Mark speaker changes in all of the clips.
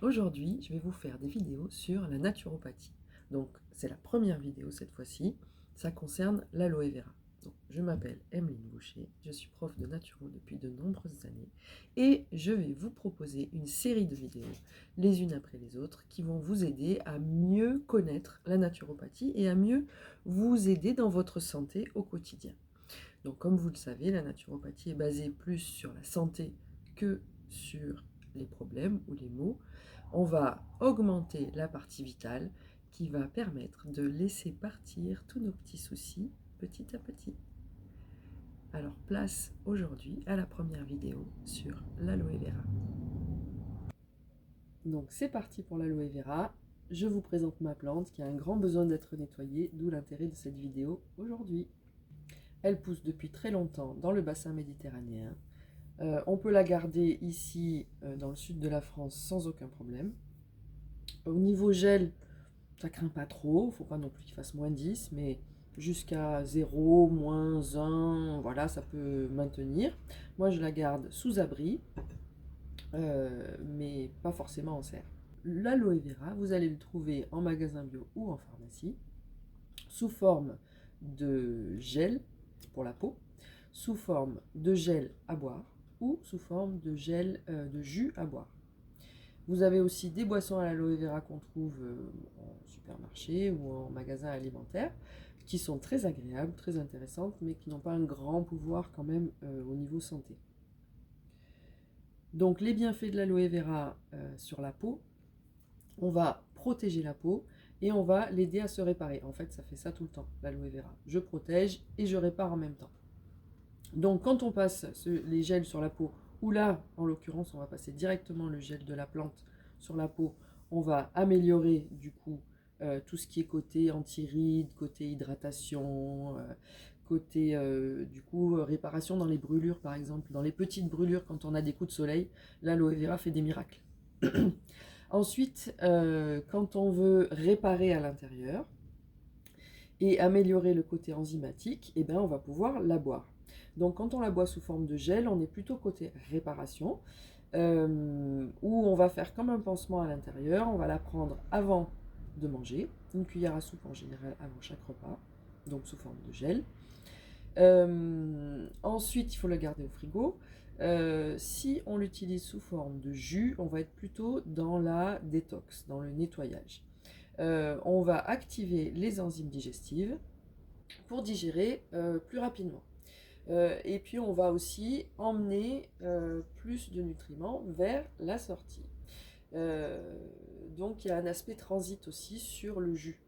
Speaker 1: Aujourd'hui, je vais vous faire des vidéos sur la naturopathie. Donc, c'est la première vidéo cette fois-ci. Ça concerne l'aloe vera. Donc, je m'appelle Emeline Boucher, je suis prof de naturo depuis de nombreuses années et je vais vous proposer une série de vidéos, les unes après les autres, qui vont vous aider à mieux connaître la naturopathie et à mieux vous aider dans votre santé au quotidien. Donc, comme vous le savez, la naturopathie est basée plus sur la santé que sur les problèmes ou les maux. On va augmenter la partie vitale qui va permettre de laisser partir tous nos petits soucis petit à petit. Alors place aujourd'hui à la première vidéo sur l'aloe vera. Donc c'est parti pour l'aloe vera. Je vous présente ma plante qui a un grand besoin d'être nettoyée, d'où l'intérêt de cette vidéo aujourd'hui. Elle pousse depuis très longtemps dans le bassin méditerranéen. On peut la garder ici dans le sud de la France sans aucun problème. Au niveau gel, ça craint pas trop, faut pas non plus qu'il fasse -10, mais jusqu'à 0, -1, voilà, ça peut maintenir. Moi, je la garde sous abri, mais pas forcément en serre. L'aloe vera, vous allez le trouver en magasin bio ou en pharmacie, sous forme de gel pour la peau, sous forme de gel à boire ou sous forme de gel de jus à boire. Vous avez aussi des boissons à l'aloe vera qu'on trouve en supermarché ou en magasin alimentaire, qui sont très agréables, très intéressantes, mais qui n'ont pas un grand pouvoir quand même au niveau santé. Donc les bienfaits de l'aloe vera sur la peau, on va protéger la peau et on va l'aider à se réparer. En fait, ça fait ça tout le temps, l'aloe vera. Je protège et je répare en même temps. Donc quand on passe les gels sur la peau, ou là, en l'occurrence, on va passer directement le gel de la plante sur la peau, on va améliorer du coup tout ce qui est côté anti-rides, côté hydratation, côté du coup réparation dans les brûlures par exemple. Dans les petites brûlures quand on a des coups de soleil, l'aloe vera fait des miracles. Ensuite, quand on veut réparer à l'intérieur et améliorer le côté enzymatique, eh ben, on va pouvoir la boire. Donc quand on la boit sous forme de gel, on est plutôt côté réparation, où on va faire comme un pansement à l'intérieur. On va la prendre avant de manger, une cuillère à soupe en général avant chaque repas, donc sous forme de gel. Ensuite, il faut le garder au frigo. Si on l'utilise sous forme de jus, on va être plutôt dans la détox, dans le nettoyage. On va activer les enzymes digestives pour digérer plus rapidement. Et puis on va aussi emmener plus de nutriments vers la sortie. Donc il y a un aspect transit aussi sur le jus.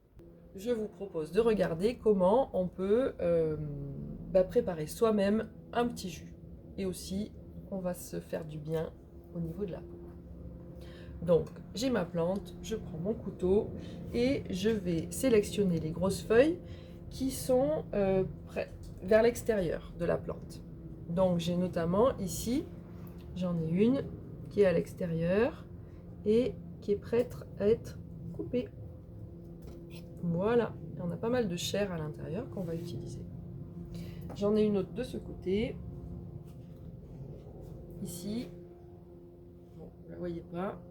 Speaker 1: Je vous propose de regarder comment on peut préparer soi-même un petit jus. Et aussi, on va se faire du bien au niveau de la peau. Donc, j'ai ma plante, je prends mon couteau et je vais sélectionner les grosses feuilles qui sont vers l'extérieur de la plante. Donc, j'ai notamment ici, j'en ai une qui est à l'extérieur et qui est prête à être coupée. Voilà, et on a pas mal de chair à l'intérieur qu'on va utiliser. J'en ai une autre de ce côté, ici. Bon, vous la voyez pas,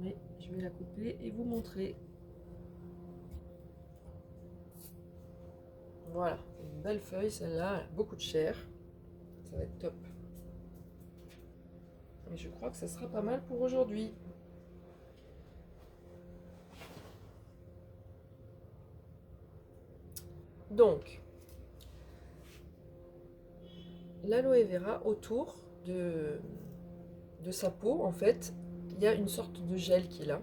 Speaker 1: mais je vais la couper et vous montrer. Voilà, une belle feuille celle-là, elle a beaucoup de chair, ça va être top. Et je crois que ça sera pas mal pour aujourd'hui. Donc, l'aloe vera, autour de sa peau, en fait, il y a une sorte de gel qui est là.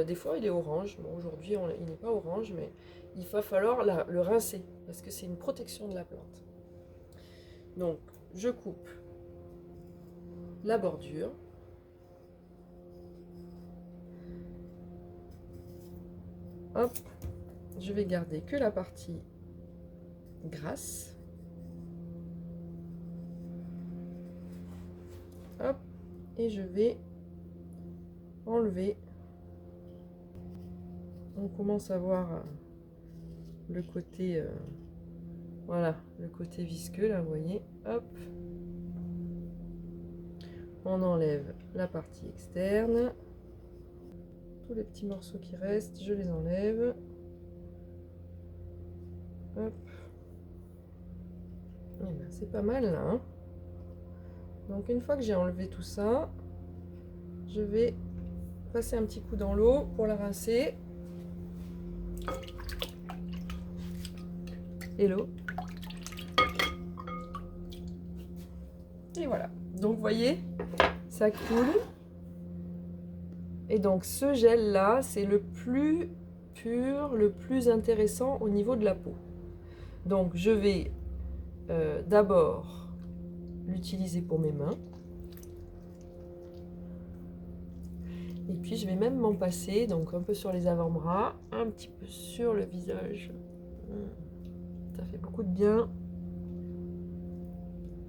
Speaker 1: Des fois, il est orange. Bon, aujourd'hui, il n'est pas orange, mais il va falloir le rincer parce que c'est une protection de la plante. Donc, je coupe la bordure. Hop, je vais garder que la partie grasse. Hop, et je vais enlever. On commence à voir le côté, voilà, le côté visqueux là, vous voyez. Hop, on enlève la partie externe. Tous les petits morceaux qui restent, je les enlève. Hop. Eh ben, c'est pas mal là, hein. Donc une fois que j'ai enlevé tout ça, je vais passer un petit coup dans l'eau pour la rincer. Hello. Et voilà. Donc vous voyez, ça coule. Et donc ce gel là, c'est le plus pur, le plus intéressant au niveau de la peau. Donc je vais d'abord l'utiliser pour mes mains. Et puis je vais même m'en passer, donc un peu sur les avant-bras, un petit peu sur le visage. Ça fait beaucoup de bien.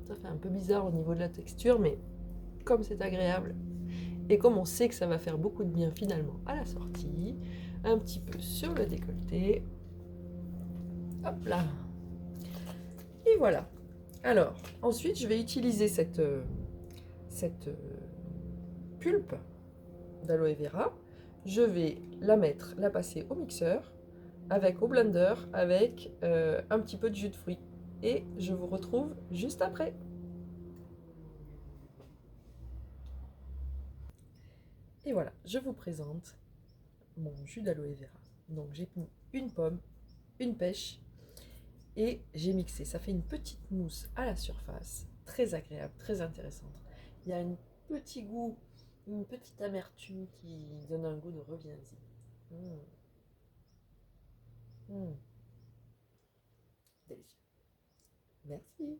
Speaker 1: Ça fait un peu bizarre au niveau de la texture, mais comme c'est agréable, et comme on sait que ça va faire beaucoup de bien finalement à la sortie, un petit peu sur le décolleté. Hop là. Et voilà. Alors, ensuite, je vais utiliser cette pulpe d'aloe vera. Je vais la passer au mixeur, au blender, avec un petit peu de jus de fruits. Et je vous retrouve juste après. Et voilà, je vous présente mon jus d'aloe vera. Donc j'ai mis une pomme, une pêche et j'ai mixé. Ça fait une petite mousse à la surface, très agréable, très intéressante. Il y a un petit goût, une petite amertume qui donne un goût de reviens-y. Délicieux. Merci.